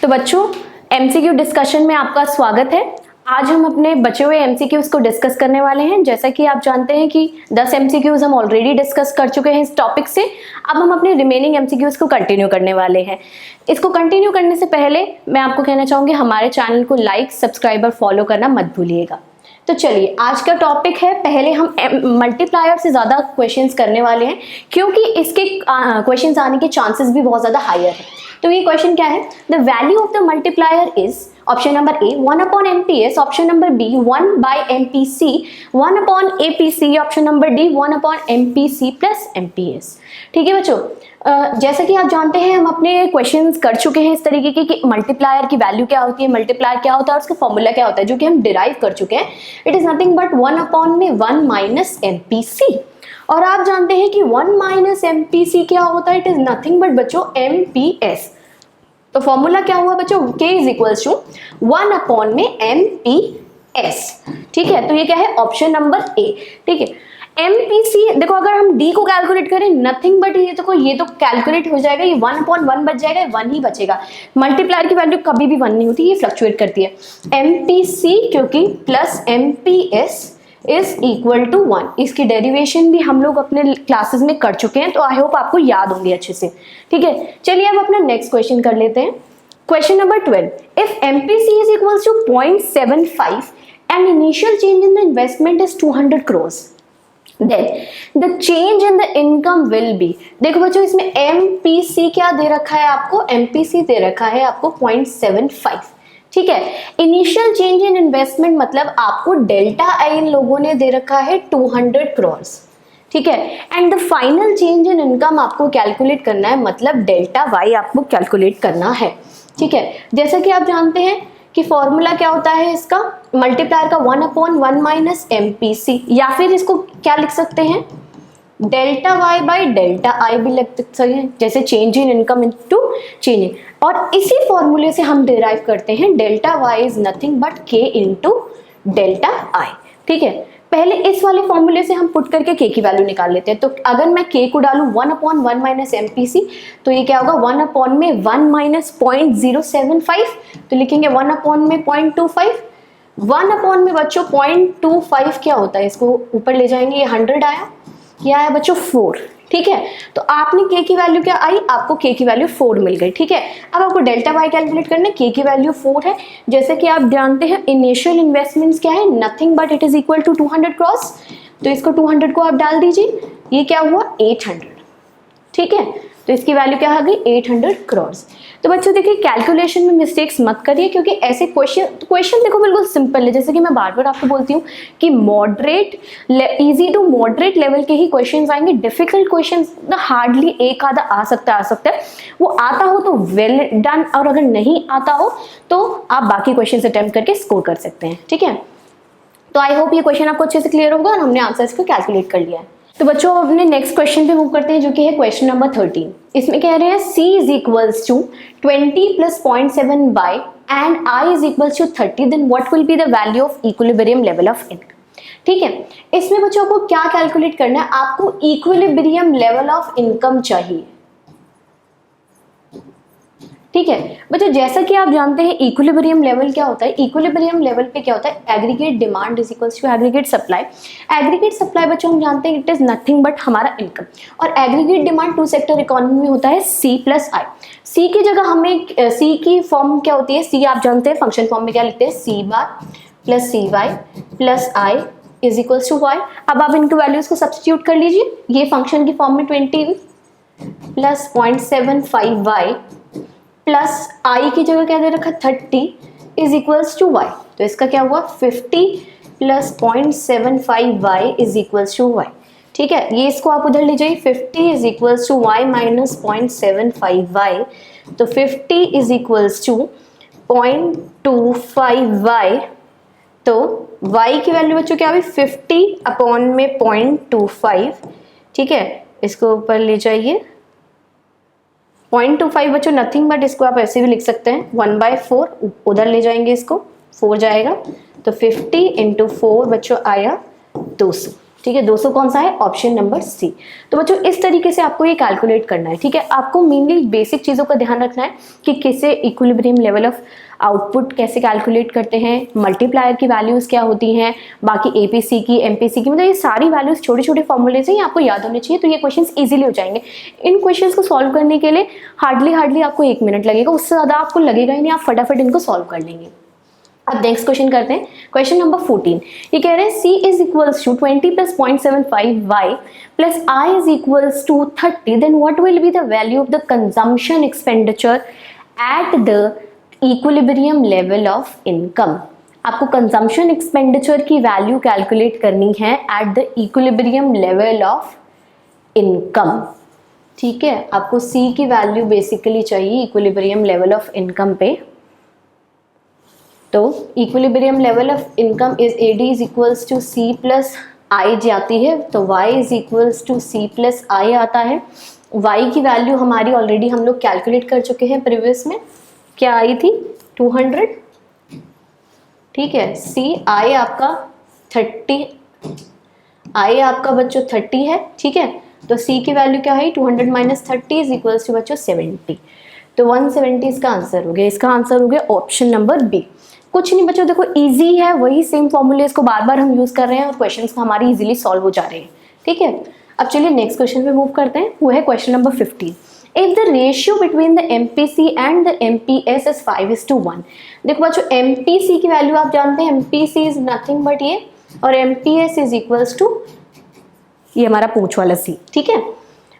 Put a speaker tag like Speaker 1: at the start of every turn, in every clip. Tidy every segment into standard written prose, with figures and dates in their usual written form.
Speaker 1: तो बच्चों MCQ discussion में आपका स्वागत है। आज हम अपने बचे हुए एमसीक्यूज को डिस्कस करने वाले हैं। जैसा कि आप जानते हैं कि 10 एमसीक्यूज हम ऑलरेडी डिस्कस कर चुके हैं इस टॉपिक से। अब हम अपने रिमेनिंग एमसीक्यूज को कंटिन्यू करने वाले हैं। इसको कंटिन्यू करने से पहले मैं आपको कहना चाहूँगी हमारे चैनल को लाइक, सब्सक्राइब और फॉलो करना मत भूलिएगा। तो चलिए आज का टॉपिक है, पहले हम मल्टीप्लायर से ज़्यादा क्वेश्चंस करने वाले हैं क्योंकि इसके क्वेश्चंस आने के चांसेस भी बहुत ज़्यादा हायर है। तो ये क्वेश्चन क्या है, the value of the multiplier is option number A 1 upon MPS, option number B 1 by MPC, 1 upon APC, option number D 1 upon MPC plus MPS। ठीक है बच्चों, जैसा कि आप जानते हैं हम अपने क्वेश्चंस कर चुके हैं इस तरीके के कि मल्टीप्लायर की वैल्यू क्या होती है, मल्टीप्लायर क्या होता है और उसका फॉर्मूला क्या होता है, जो कि हम डिराइव कर चुके हैं। It is nothing but 1 upon में 1 माइनस MPC। और आप जानते हैं कि 1 माइनस MPC क्या होता है, इट इज नथिंग बट बच्चों MPS। तो फॉर्मूला क्या हुआ बच्चों, K is equals to 1 upon में MPS। ठीक है, तो ये क्या है, ऑप्शन नंबर ए। ठीक है, MPC देखो अगर हम D को कैलकुलेट करें नथिंग बट ये तो कैलकुलेट हो जाएगा, ये 1 अपॉन 1 बच जाएगा, 1 ही बचेगा। मल्टीप्लायर की वैल्यू कभी भी 1 नहीं होती, ये फ्लक्चुएट करती है। MPC क्योंकि plus MPS is equal to 1। इसकी डेरिवेशन भी हम लोग अपने क्लासेस में कर चुके हैं, तो आई होप आपको याद होंगे अच्छे से। ठीक है, चलिए अब अपना नेक्स्ट क्वेश्चन कर लेते हैं। Question number 12, if MPC is equals to 0.75 and initial change in the investment is 200 crores, then the change in the income will be। देखो बच्चों इसमें MPC क्या दे रखा है आपको, MPC दे रखा है आपको 0.75। ठीक है, इनिशियल चेंज इन इन्वेस्टमेंट मतलब आपको डेल्टा आई इन लोगों ने दे रखा है 200 crores। ठीक है, and the final change in income आपको कैलकुलेट करना है, मतलब डेल्टा वाई आपको कैलकुलेट करना है। ठीक है, जैसा कि आप जानते हैं कि फॉर्मूला क्या होता है इसका, मल्टीप्लायर का 1 अपॉन 1 माइनस MPC, या फिर इसको क्या लिख सकते हैं, delta Y by delta I भी लिख सकते हैं, जैसे change in income into change in. और इसी फॉर्मूले से हम डिराइव करते हैं delta Y is nothing but K into delta I. ठीक है, पहले इस वाले फॉर्मूले से हम पुट करके K की वैल्यू निकाल लेते हैं। तो अगर मैं K को डालूं 1 अपॉन 1 माइनस MPC, तो ये क्या होगा 1 अपॉन में 1 माइनस 0.075, तो लिखेंगे 1 अपॉन में 0.25। 1 अपॉन में बच्चों 0.25 क्या होता है, इसको ऊपर ले जाएंगे, ये 100 आया, क्या आया बच्चों 4। ठीक है, तो आपने K की वैल्यू क्या आई, आपको K की वैल्यू 4 मिल गई। ठीक है, अब आपको डेल्टा वाई कैलकुलेट करना है, K की वैल्यू 4 है। जैसे कि आप जानते हैं इनिशियल इन्वेस्टमेंट्स क्या है, nothing but it is equal to 200 crores, तो इसको 200 को आप डाल दीजिए, ये क्या हुआ 800। ठीक है, तो इसकी वैल्यू क्या आ गई 800 crores। तो बच्चों देखिए कैलकुलेशन में मिस्टेक्स मत करिए, क्योंकि ऐसे क्वेश्चन देखो बिल्कुल सिंपल है। जैसे कि मैं बार बार आपको बोलती हूँ कि moderate, easy to moderate level के ही क्वेश्चंस आएंगे। डिफिकल्ट क्वेश्चंस ना हार्डली एक आधा आ सकता है। वो आता हो तो वेल डन, और अगर नहीं आता हो तो आप बाकी क्वेश्चन अटेम्प्ट करके स्कोर कर सकते हैं। ठीक है, तो आई होप ये क्वेश्चन आपको अच्छे से क्लियर होगा और हमने आंसर्स को कैलकुलेट कर लिया है। तो बच्चों अपने नेक्स्ट क्वेश्चन पे मूव करते हैं, जो कि है क्वेश्चन नंबर 13। इसमें कह रहे हैं C is equals to 20 plus 0.7 by and I is equals to 30, then what will be the value of equilibrium level of income. ठीक है, इसमें बच्चों को क्या कैलकुलेट करना है, आपको इक्विलिब्रियम लेवल ऑफ इनकम चाहिए। ठीक है बच्चों, जैसा कि आप जानते हैं इक्विलिब्रियम लेवल क्या होता है, इक्विलिब्रियम लेवल पे क्या होता है, aggregate demand is equals to aggregate supply. Aggregate supply बच्चों हम जानते हैं इट इज नथिंग बट हमारा इनकम, और एग्रीगेट डिमांड 2 सेक्टर इकोनॉमी में होता है C प्लस I। C की जगह हमें C की फॉर्म क्या होती है, C आप जानते हैं फंक्शन फॉर्म में क्या लिखते हैं, C bar plus CY plus I is equals to Y। अब आप इनकी वैल्यूज को सब्स्टिट्यूट कर लीजिए, ये फंक्शन की फॉर्म में 20 प्लस 0.75Y प्लस I की जगह क्या दे रखा 30 इज इक्वल्स टू Y। तो इसका क्या हुआ 50 plus 0.75Y is equals to Y। ठीक है, ये इसको आप उधर ले जाइए, 50 is equals to Y minus 0.75Y, तो 50 इज इक्वल्स टू 0.25Y। तो Y की वैल्यू बच्चों क्या हुई 50 अपॉन में 0.25। ठीक है, इसको ऊपर ले जाइए, 0.25 बच्चों नथिंग बट इसको आप ऐसे भी लिख सकते हैं 1/4, उधर ले जाएंगे इसको 4 जाएगा, तो 50 इंटू 4 बच्चों आया 200। ठीक है, 200 कौन सा है, ऑप्शन नंबर सी। तो बच्चों इस तरीके से आपको ये कैलकुलेट करना है। ठीक है, आपको मेनली बेसिक चीज़ों का ध्यान रखना है कि कैसे इक्विलिब्रियम लेवल ऑफ आउटपुट कैसे कैलकुलेट करते हैं, मल्टीप्लायर की वैल्यूज़ क्या होती हैं, बाकी एपीसी की, एमपीसी की, मतलब ये सारी वैल्यूज़ छोटे छोटे फॉर्मूले से ही आपको याद होने चाहिए। तो ये क्वेश्चंस इजीली हो जाएंगे। इन क्वेश्चंस को सॉल्व करने के लिए हार्डली आपको 1 मिनट लगेगा, उससे ज़्यादा आपको लगेगा ही नहीं, आप फटाफट इनको सॉल्व कर लेंगे। अब नेक्स्ट क्वेश्चन करते हैं, क्वेश्चन नंबर 14। ये कह रहे हैं C is equals to 20 plus 0.75 y plus I is equals to 30, then what will be the value of the consumption expenditure at the equilibrium level of income. आपको consumption expenditure की value calculate करनी है at the equilibrium level of income. ठीक है, आपको C की value basically चाहिए equilibrium level of income पे। तो equilibrium level of income is AD is equals to C plus I जाती है, तो Y is equals to C plus I आता है। Y की वैल्यू हमारी ऑलरेडी हम लोग कैलकुलेट कर चुके हैं प्रीवियस में, क्या आई थी 200। ठीक है, I आपका 30, I आपका बच्चों 30 है। ठीक है, तो C की वैल्यू क्या है 200 माइनस 30 इज इक्वल्स टू बच्चों 70। तो 170 इसका आंसर हो गया। इसका आंसर हो गया ऑप्शन नंबर बी। कुछ नहीं बच्चों, देखो इजी है, वही सेम फॉर्मूलेस को बार बार हम यूज कर रहे हैं और क्वेश्चंस हमारी इजीली सॉल्व हो जा रहे हैं। ठीक है, अब चलिए नेक्स्ट क्वेश्चन पे मूव करते हैं, वो है question number 15। If the ratio between the MPC and the MPS is 5:1। देखो बच्चों MPC की वैल्यू आप जानते हैं, MPC इज नथिंग बट ये, और MPS इज इक्वल्स टू ये हमारा पूंछ वाला C। ठीक है,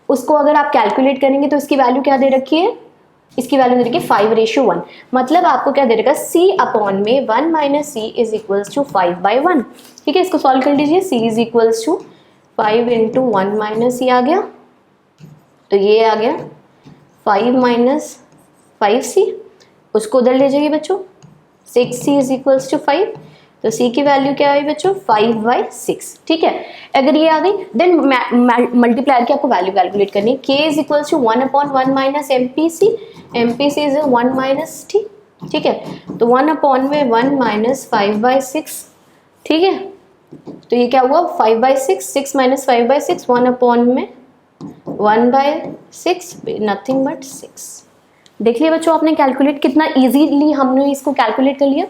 Speaker 1: उसको अगर आप कैलकुलेट करेंगे तो इसकी वैल्यू क्या दे रखी है, इसकी वैल्यू दे रखी है 5:1। मतलब आपको क्या दे रखा है C अपॉन में 1 minus C is equals to 5/1। ठीक है, इसको सॉल्व कर लीजिए। C is equals to 5 into 1 minus C आ गया, तो ये आ गया 5 माइनस 5C। उसको उधर ले जाइए बच्चों, 6C इज इक्वल्स टू 5, तो C की वैल्यू क्या आई बच्चों 5/6। ठीक है, अगर ये आ गई देन मल्टीप्लायर की आपको वैल्यू कैलकुलेट करनी है। K is equals to 1/1 minus MPC, MPC is 1 minus T। ठीक है, तो 1/1 में 1 माइनस 5/6। ठीक है, तो ये क्या हुआ 5/6, 6 माइनस 5/6, 1/1 में 1/6, नथिंग बट 6। देख लिया बच्चों आपने कैलकुलेट कितना इजीली हमने इसको कैलकुलेट कर लिया।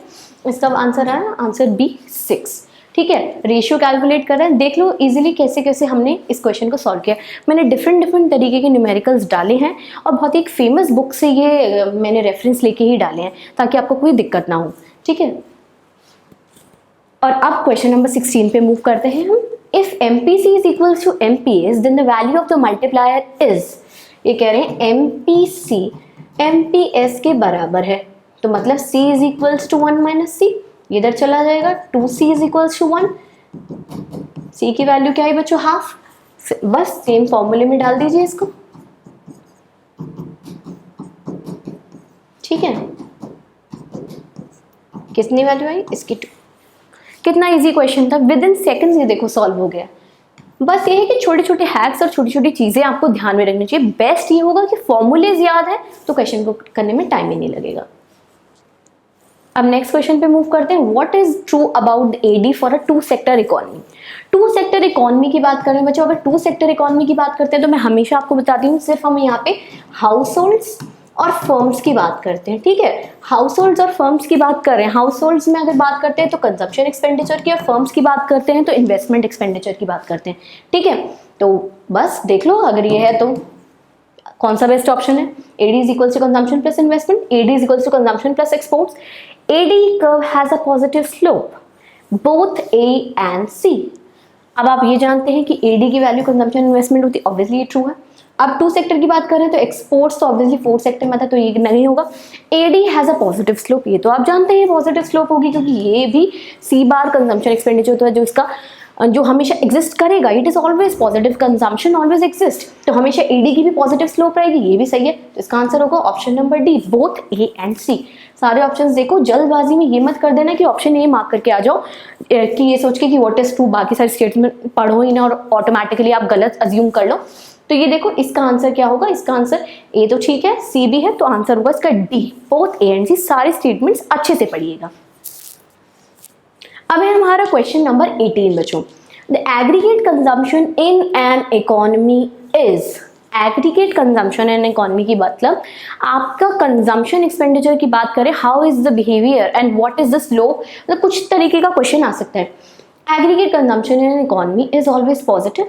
Speaker 1: इसका आंसर आया, आंसर बी 6। ठीक है, रेशियो कैलकुलेट कर रहे हैं, देख लो इजीली कैसे कैसे हमने इस क्वेश्चन को सॉल्व किया। मैंने डिफरेंट तरीके के न्यूमेरिकल्स डाले हैं और बहुत ही एक फेमस बुक से ये मैंने रेफरेंस लेके ही डाले हैं ताकि आपको कोई दिक्कत ना हो। ठीक है, और अब क्वेश्चन नंबर 16 पे मूव करते हैं हम। If MPC is equals to MPS then the value of the multiplier is, ये कह रहे हैं MPC MPS के बराबर है, तो मतलब C is equals to 1 minus C, इधर चला जाएगा 2C is equals to 1। C की वैल्यू क्या है बच्चों हाफ, बस सेम फॉर्मूले में डाल दीजिए इसको। ठीक है, कितनी वैल्यू आई इसकी 2। कितना इजी क्वेश्चन था, विद इन सेकेंड्स ये देखो सॉल्व हो गया। बस ये है कि छोटे छोटे हैक्स और छोटी छोटी चीजें आपको ध्यान में रखनी चाहिए। बेस्ट ये होगा कि फॉर्मूलेज याद है तो क्वेश्चन को करने में टाइम ही नहीं लगेगा। अब नेक्स्ट क्वेश्चन पे मूव करते हैं। What is true about AD for a 2 sector economy. 2 sector economy की बात करें बच्चों, अगर 2 सेक्टर इकोनॉमी की बात करते हैं तो मैं हमेशा आपको बताती हूँ सिर्फ हम यहाँ पे हाउस होल्ड्स और फर्म्स की बात करते हैं। ठीक है, हाउस होल्ड्स और फर्म्स की बात कर रहे हैं। हाउस होल्ड्स में अगर बात करते हैं तो कंजप्शन एक्सपेंडिचर की, और फर्म्स की बात करते हैं तो इन्वेस्टमेंट एक्सपेंडिचर की बात करते हैं। ठीक है, तो बस देख लो अगर ये है तो कौन सा बेस्ट ऑप्शन है। AD is equals to consumption plus investment, AD is equals to consumption plus exports. AD curve has a positive slope both A and C। अब आप ये जानते हैं कि AD की वैल्यू कंजम्पशन इन्वेस्टमेंट होती है, ऑब्वियसली ये ट्रू है। अब 2 सेक्टर की बात करें तो एक्सपोर्ट्स तो ऑब्वियसली 4 सेक्टर में था तो ये नहीं होगा। AD has a positive slope, ये तो आप जानते हैं पॉजिटिव स्लोप होगी क्योंकि ये भी C बार कंजम्पशन एक्सपेंडिचर होता है जो इसका जो हमेशा एग्जिस्ट करेगा। It is always positive, consumption always exist, तो हमेशा AD की भी पॉजिटिव स्लोप रहेगी। ये भी सही है, तो इसका आंसर होगा option number D, both A and C। सारे ऑप्शंस देखो, जल्दबाजी में ये मत कर देना कि ऑप्शन ए मार्क करके आ जाओ कि ये सोच के कि व्हाट इज ट्रू, बाकी सारे स्टेटमेंट पढ़ो ही ना और ऑटोमेटिकली आप गलत अज्यूम कर लो। तो ये देखो इसका आंसर क्या होगा, इसका आंसर ए तो ठीक है, सी भी है, तो आंसर होगा इसका डी, बोथ ए एंड सी। सारे स्टेटमेंट्स अच्छे से पढ़िएगा। अब है हमारा क्वेश्चन नंबर 18 बच्चों। The aggregate consumption in an economy is, aggregate consumption in economy की मतलब आपका कंजम्पशन एक्सपेंडिचर की बात करें, how is the behaviour and what is the slow, मतलब कुछ तरीके का क्वेश्चन आ सकता है। Aggregate consumption in economy is always positive,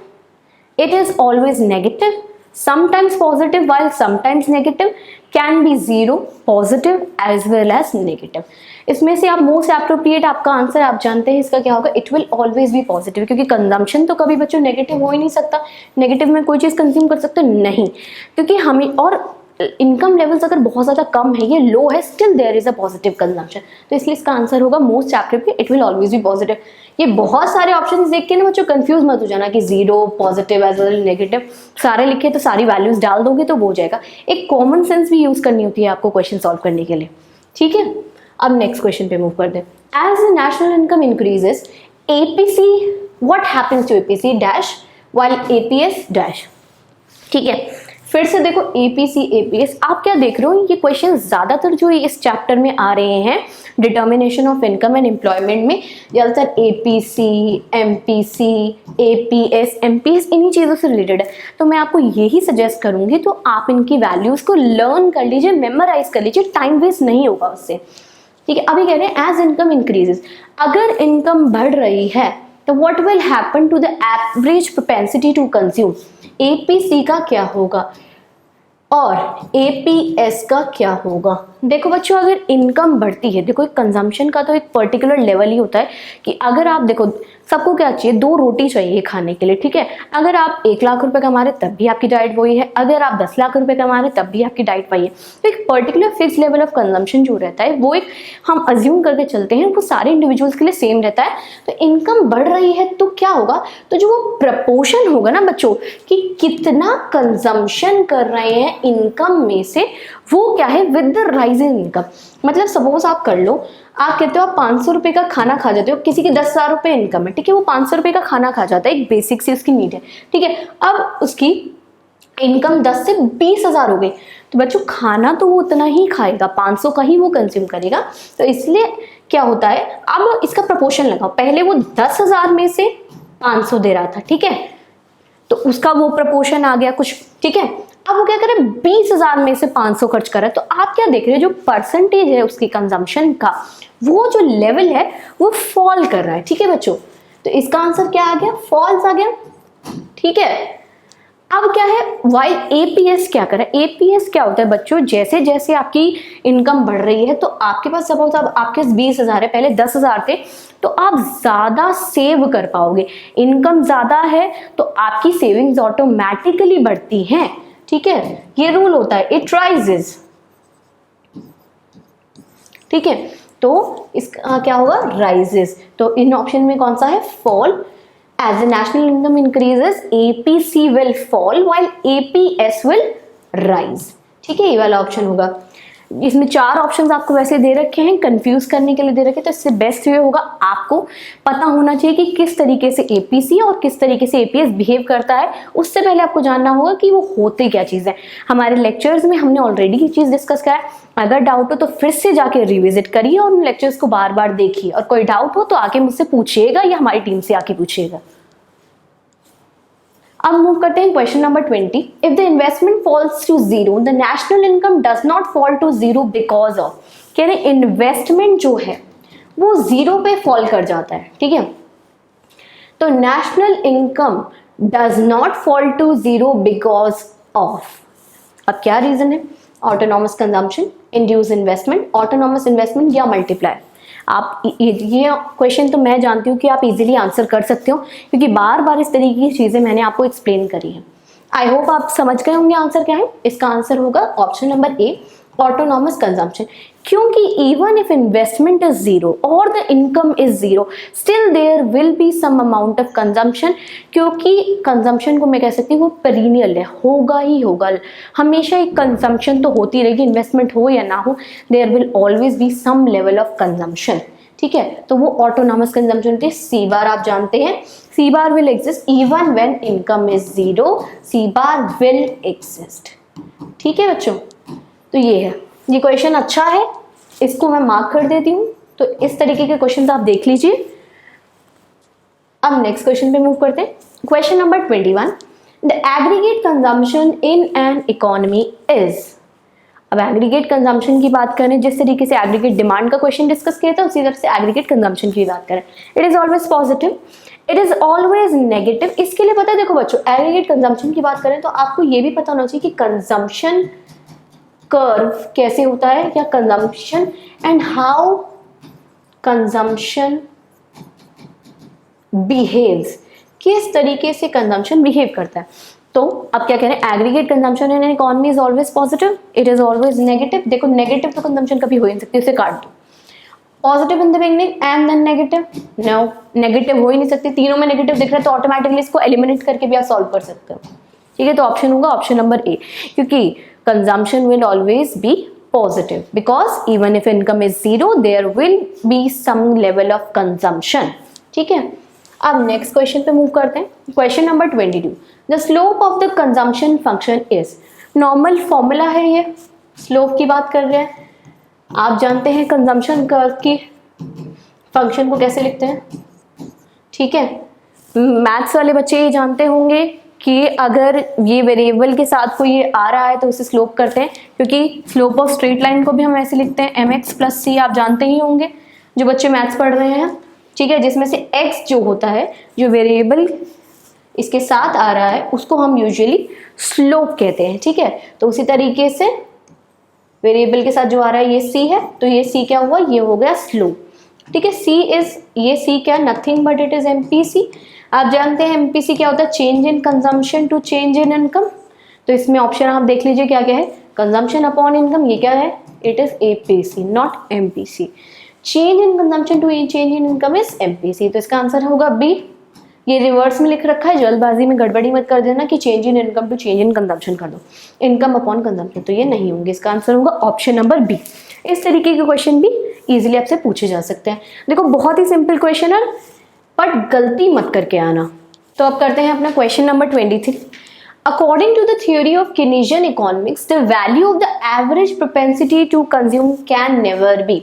Speaker 1: it is always negative, sometimes positive while sometimes negative, can be zero, positive as well as negative। इसमें से आप most appropriate आपका आंसर आप जानते हैं इसका क्या होगा, it will always be positive, क्योंकि कंजम्पशन तो कभी बच्चों नेगेटिव हो ही नहीं सकता। नेगेटिव में कोई चीज़ कंज्यूम कर सकते नहीं, क्योंकि हमें और इनकम लेवल्स अगर बहुत ज़्यादा कम है, ये लो है, still there is a positive consumption, तो इसलिए इसका आंसर होगा most appropriate, it will always be positive. ये बहुत सारे ऑप्शंस देख के ना बच्चों कंफ्यूज मत हो जाना कि zero, positive as well negative, सारे लिखे तो सारी वैल्यूज डाल दोगे तो वो हो जाएगा। एक कॉमन सेंस भी यूज करनी होती है आपको क्वेश्चन सॉल्व करने के लिए, ठीक है। अब नेक्स्ट क्वेश्चन पे मूव कर दे। As the national income increases, APC, what happens to APC dash while APS dash, ठीक है। फिर से देखो एपीसी एपीएस, आप क्या देख रहे हो, ये क्वेश्चन ज्यादातर जो इस चैप्टर में आ रहे हैं determination of income and employment में, ज्यादातर एपीसी, एमपीसी, एपीएस, एमपीएस इन्हीं चीज़ों से रिलेटेड है। तो मैं आपको यही सजेस्ट करूंगी, तो आप इनकी वैल्यूज को लर्न कर लीजिए, मेमोराइज कर लीजिए, टाइम वेस्ट नहीं होगा उससे, ठीक है। अभी कह रहे हैं एज इनकम इंक्रीजेस, अगर इनकम बढ़ रही है तो what will happen to the average propensity to consume, APC का क्या होगा और एपीएस का क्या होगा। देखो बच्चों, अगर इनकम बढ़ती है, देखो एक कंजम्पशन का तो एक पर्टिकुलर लेवल ही होता है कि अगर आप देखो सबको क्या चाहिए, 2 रोटी चाहिए खाने के लिए, ठीक है। अगर आप 1 लाख रुपए कमा रहे तब भी आपकी डाइट वही है, अगर आप 10 लाख रुपए कमा रहे तब भी आपकी डाइट वही है। तो एक particular fix level of consumption जो रहता है वो एक हम अज्यूम करके चलते हैं, वो सारे इंडिविजुअल्स के लिए सेम रहता है। तो इनकम बढ़ रही है तो क्या होगा, तो जो वो प्रपोर्शन होगा ना बच्चों कि कितना कंजम्पशन कर रहे हैं इनकम में से, वो क्या है with the rise in income. मतलब सपोज आप कर लो, आप कहते हो आप 500 रुपए का खाना खा जाते हो, किसी की 10,000 रुपए इनकम है, ठीक है, वो 500 रुपए का खाना खा जाता है, एक बेसिक सी उसकी नीड है, ठीक है। अब उसकी इनकम 10 से 20,000 हो गई, तो बच्चों खाना तो वो उतना ही खाएगा, 500 का ही वो कंज्यूम करेगा। तो इसलिए क्या होता है, अब इसका प्रपोर्शन लगाओ, पहले वो 10,000 में से 500 दे रहा था, ठीक है, तो उसका वो प्रपोर्शन आ गया कुछ, ठीक है। अब वो क्या करे, 20,000 में से 500 खर्च कर रहा है, तो आप क्या देख रहे हो, जो परसेंटेज है उसकी कंजम्पशन का, वो जो लेवल है वो फॉल कर रहा है, ठीक है बच्चों। तो इसका आंसर क्या आ गया, फॉल्स आ गया, ठीक है। अब क्या है, वाइल एपीएस क्या कर रहा है, एपीएस क्या होता है बच्चों, जैसे जैसे आपकी इनकम बढ़ रही है तो आपके पास सपोज अब आपके 20,000 है, पहले 10,000 थे, तो आप ज्यादा सेव कर पाओगे। इनकम ज्यादा है तो आपकी सेविंग्स ऑटोमेटिकली बढ़ती हैं, ठीक है, ये रूल होता है, इट राइजेस, ठीक है। तो इसका क्या होगा, राइजेस। तो इन ऑप्शन में कौन सा है, fall. As the national income increases, APC will fall while APS will rise, ठीक है, ये वाला ऑप्शन होगा। इसमें 4 ऑप्शंस आपको वैसे दे रखे हैं, कंफ्यूज करने के लिए दे रखे हैं, तो इससे बेस्ट वे होगा आपको पता होना चाहिए कि किस तरीके से एपीसी और किस तरीके से एपीएस बिहेव करता है। उससे पहले आपको जानना होगा कि वो होते क्या चीज़ है। हमारे लेक्चर्स में हमने ऑलरेडी ये चीज़ डिस्कस किया है, अगर डाउट हो तो फिर से जाके रिविजिट करिए और उन लेक्चर्स को बार बार देखिए, और कोई डाउट हो तो आके मुझसे पूछिएगा या हमारी टीम से आके पूछिएगा। अब मूव करते हैं question number 20। If the investment falls to zero, the national income does not fall to zero because of, कह रहे इन्वेस्टमेंट जो है वो जीरो पे फॉल कर जाता है, ठीक है। तो national income does not fall to zero because of, अब क्या रीजन है, autonomous consumption, induce investment, autonomous investment या मल्टीप्लाई। आप ये क्वेश्चन तो मैं जानती हूँ कि आप इजीली आंसर कर सकते हो, क्योंकि बार बार इस तरीके की चीज़ें मैंने आपको एक्सप्लेन करी है। आई होप आप समझ गए होंगे आंसर क्या है। इसका आंसर होगा option number A, autonomous consumption. क्योंकि even if investment is zero और the income is zero, still there will be some amount of consumption, क्योंकि कंजम्पशन को मैं कह सकती हूँ वो पेरिनियल है, होगा ही होगा, हमेशा एक कंजम्पशन तो होती रहेगी, इन्वेस्टमेंट हो या ना हो, there will always be some level of consumption, ठीक है। तो वो ऑटोनॉमस कंजम्पशन होती है। सी बार आप जानते हैं, C bar will exist even when income is zero, C bar will exist, ठीक है बच्चों। तो ये है, ये क्वेश्चन अच्छा है, इसको मैं मार्क कर देती हूँ। तो इस तरीके के क्वेश्चन आप देख लीजिए। अब नेक्स्ट क्वेश्चन पे मूव करते हैं। Question number 21, the aggregate consumption in an economy is. अब एग्रीगेट कंजम्पशन की बात करें, जिस तरीके से एग्रीगेट डिमांड का क्वेश्चन डिस्कस किया था उसी तरह से एग्रीगेट कंजम्पशन की बात करें। It is always positive, it is always negative. इसके लिए पता है, देखो बच्चों, एग्रीगेट कंजम्पशन की बात करें तो आपको ये भी पता होना चाहिए कि कंजम्पशन कर्व कैसे होता है, या consumption and how consumption behaves, किस तरीके से कंजम्पशन बिहेव करता है। तो अब क्या कह रहे हैं, aggregate consumption in economy is always positive, it is always negative. देखो नेगेटिव तो कंजम्पशन कभी हो ही नहीं सकती, उसे काट दो। Positive in the beginning and then negative, no, negative हो ही नहीं सकती। तीनों में नेगेटिव दिख रहा है तो ऑटोमेटिकली इसको एलिमिनेट करके भी आप सॉल्व कर सकते हो। ठीक है, तो ऑप्शन होगा ऑप्शन नंबर ए, क्योंकि consumption will always be positive because even if income is zero there will be some level of consumption. ठीक है, अब नेक्स्ट क्वेश्चन पे मूव करते हैं। Question number 22, the slope of the consumption function is. Normal formula है ये, slope की बात कर रहे हैं। आप जानते हैं कंजम्पशन कर्व की फंक्शन को कैसे लिखते हैं। ठीक है, मैथ्स वाले बच्चे ये जानते होंगे कि अगर ये वेरिएबल के साथ कोई ये आ रहा है तो उसे स्लोप करते हैं, क्योंकि स्लोप ऑफ स्ट्रेट लाइन को भी हम ऐसे लिखते हैं mx प्लस c। आप जानते ही होंगे जो बच्चे मैथ्स पढ़ रहे हैं। ठीक है, जिसमें से x जो होता है, जो वेरिएबल इसके साथ आ रहा है, उसको हम यूजुअली स्लोप कहते हैं। ठीक है, तो उसी तरीके से वेरिएबल के साथ जो आ रहा है ये c है, तो ये c क्या हुआ, ये हो गया स्लोप। ठीक है, ये c क्या, nothing but it is MPC। आप जानते हैं MPC क्या होता है, change in consumption to change in income. तो इसमें ऑप्शन आप देख लीजिए क्या क्या है, कंजम्पशन अपॉन इनकम, ये क्या है, it is APC not MPC। Change in consumption to change in income is MPC, तो इसका आंसर होगा बी। ये रिवर्स में लिख रखा है, जल्दबाजी में गड़बड़ी मत कर देना कि change in income to change in consumption कर दो, इनकम अपॉन कंजम्पशन, तो ये नहीं होंगे। इसका आंसर होगा ऑप्शन नंबर बी। इस तरीके के क्वेश्चन भी इजीली आपसे पूछे जा सकते हैं। देखो बहुत ही सिंपल क्वेश्चन है, बट गलती मत करके आना। तो अब करते हैं अपना question number 23। According to the theory of Keynesian economics, the value of the average propensity to consume can never be.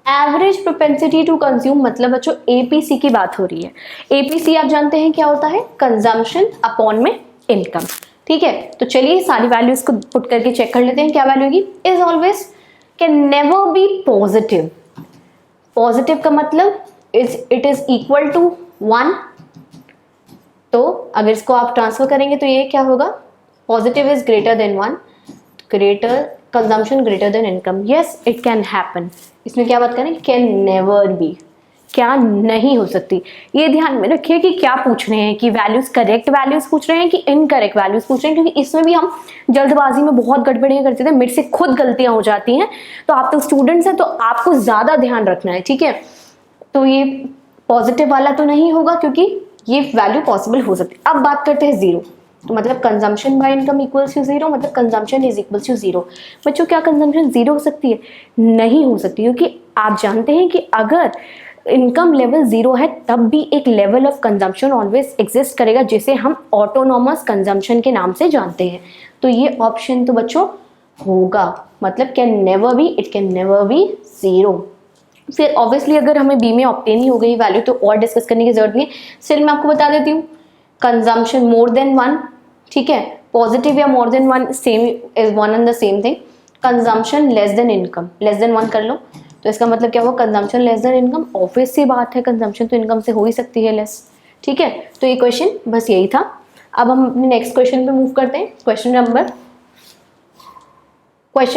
Speaker 1: Average propensity to consume मतलब बच्चों APC की बात हो रही है। APC आप जानते हैं क्या होता है, कंजम्पशन अपॉन में इनकम। ठीक है, तो चलिए सारी वैल्यूज को पुट करके चेक कर लेते हैं क्या वैल्यू होगी। Is always can never B positive. Positive का मतलब इट इज इक्वल टू 1। तो अगर इसको आप ट्रांसफर करेंगे तो ये क्या होगा, positive is greater than 1, greater consumption greater than income. Yes it can happen. इसमें क्या बात करें, कैन नेवर बी, क्या नहीं हो सकती। ये ध्यान में रखिए कि क्या पूछ रहे हैं, कि वैल्यूज करेक्ट वैल्यूज पूछ रहे हैं कि इनकरेक्ट वैल्यूज पूछ रहे हैं, क्योंकि इसमें भी हम जल्दबाजी में बहुत गड़बड़ियां करते थे, मेरे से खुद गलतियां हो जाती हैं। तो आप तो स्टूडेंट्स हैं तो आपको ज्यादा ध्यान रखना है। ठीक है, तो ये पॉजिटिव वाला तो नहीं होगा क्योंकि ये वैल्यू पॉसिबल हो सकती है। अब बात करते हैं जीरो, तो मतलब consumption by income equals to zero, मतलब consumption is equals to zero. बच्चों क्या कंजम्पशन जीरो हो सकती है, नहीं हो सकती, क्योंकि आप जानते हैं कि अगर इनकम लेवल जीरो है तब भी एक level of consumption always exist करेगा, जिसे हम ऑटोनॉमस कंजम्पशन के नाम से जानते हैं। तो ये ऑप्शन तो बच्चों होगा, मतलब can never B, it can never B zero. फिर ऑब्वियसली अगर हमें बी में ऑब्टेन ही हो गई वैल्यू तो और डिस्कस करने की जरूरत नहीं है। स्टिल मैं आपको बता देती हूँ, कंजम्पशन मोर देन 1, ठीक है, पॉजिटिव या more than 1 same is one and the same thing. Consumption less than income, less than 1 कर लो तो इसका मतलब क्या हुआ, consumption less than income. Obvious सी बात है, कंजम्पशन तो इनकम से हो ही सकती है लेस। ठीक है, तो ये क्वेश्चन बस यही था। अब हम अपने नेक्स्ट क्वेश्चन पे मूव करते हैं। क्वेश्चन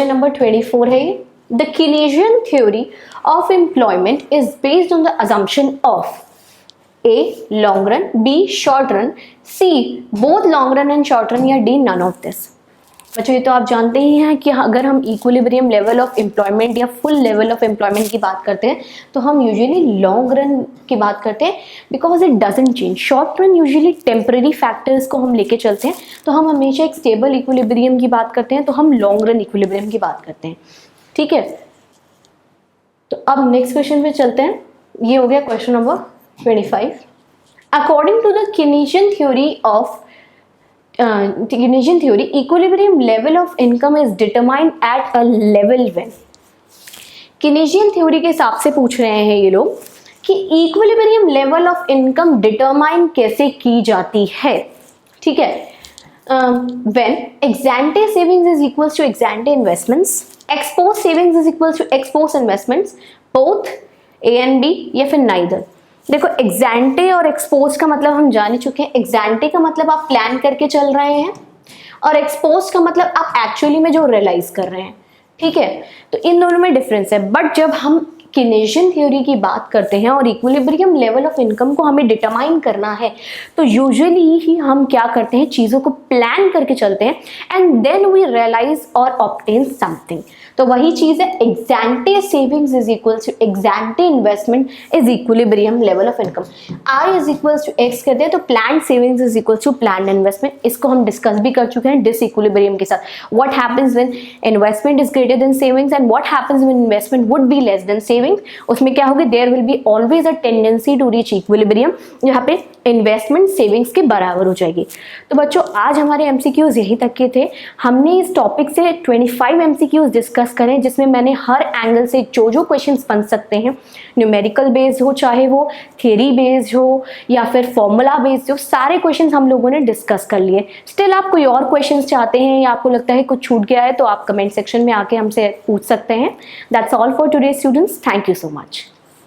Speaker 1: नंबर 24 है ये। The Keynesian theory of employment is based on the assumption of A. long run, B. short run, C. both long run and short run, या D. none of this। बच्चों ये तो आप जानते ही हैं कि अगर हम इक्विलिब्रियम लेवल ऑफ एम्प्लॉयमेंट या फुल लेवल ऑफ एम्प्लॉयमेंट की बात करते हैं तो हम यूजुअली लॉन्ग रन की बात करते हैं, because it doesn't change. Short run usually temporary factors को हम लेके चलते हैं, तो हम हमेशा एक स्टेबल इक्विलिब्रियम की बात करते हैं, तो हम लॉन्ग रन इक्विलिब्रियम की बात करते हैं। ठीक है, तो अब नेक्स्ट क्वेश्चन पे चलते हैं। ये हो गया question number 25। According to the Keynesian theory, equilibrium level of income is determined at a level when। Keynesian theory के हिसाब से पूछ रहे हैं ये लोग कि equilibrium level of income determine कैसे की जाती है, ठीक है। When ex ante savings is equals to ex ante investments, ex post savings is equals to ex post investments, both A and B या फिर neither। देखो ex ante और ex post का मतलब हम जान ही चुके हैं। ex ante का मतलब आप प्लान करके चल रहे हैं और ex post का मतलब आप एक्चुअली में जो रियलाइज कर रहे हैं, ठीक है। तो इन दोनों में डिफरेंस है। बट जब हम कीनेशियन थ्योरी की बात करते हैं और इक्विलिब्रियम लेवल ऑफ इनकम को हमें डिटरमाइन करना है, तो यूजुअली ही हम क्या करते हैं, चीज़ों को प्लान करके चलते हैं एंड देन वी रियलाइज और ऑब्टेन समथिंग। तो वही चीज़ है, ex ante savings is equals to ex ante investment is equilibrium level of income। I is equals to x कर दे तो planned savings is equals to planned investment। इसको हम discuss भी कर चुके हैं डिसइक्विलिब्रियम के साथ। What happens when investment is greater than savings and what happens when investment would be less than savings? उसमें क्या होगा, there will be always a tendency to reach equilibrium, यहाँ पे इन्वेस्टमेंट सेविंग्स के बराबर हो जाएगी। तो बच्चों आज हमारे एमसीक्यूज यहीं तक के थे। हमने इस टॉपिक से 25 एमसीक्यूज डिस्कस करें, जिसमें मैंने हर एंगल से जो जो क्वेश्चंस बन सकते हैं, न्यूमेरिकल बेस्ड हो, चाहे वो थियरी बेस्ड हो या फिर फॉर्मूला बेस्ड हो, सारे क्वेश्चंस हम लोगों ने डिस्कस कर लिए। स्टिल आप कोई और क्वेश्चंस चाहते हैं या आपको लगता है कुछ छूट गया है तो आप कमेंट सेक्शन में आके हमसे पूछ सकते हैं। That's all for today students, thank you so much.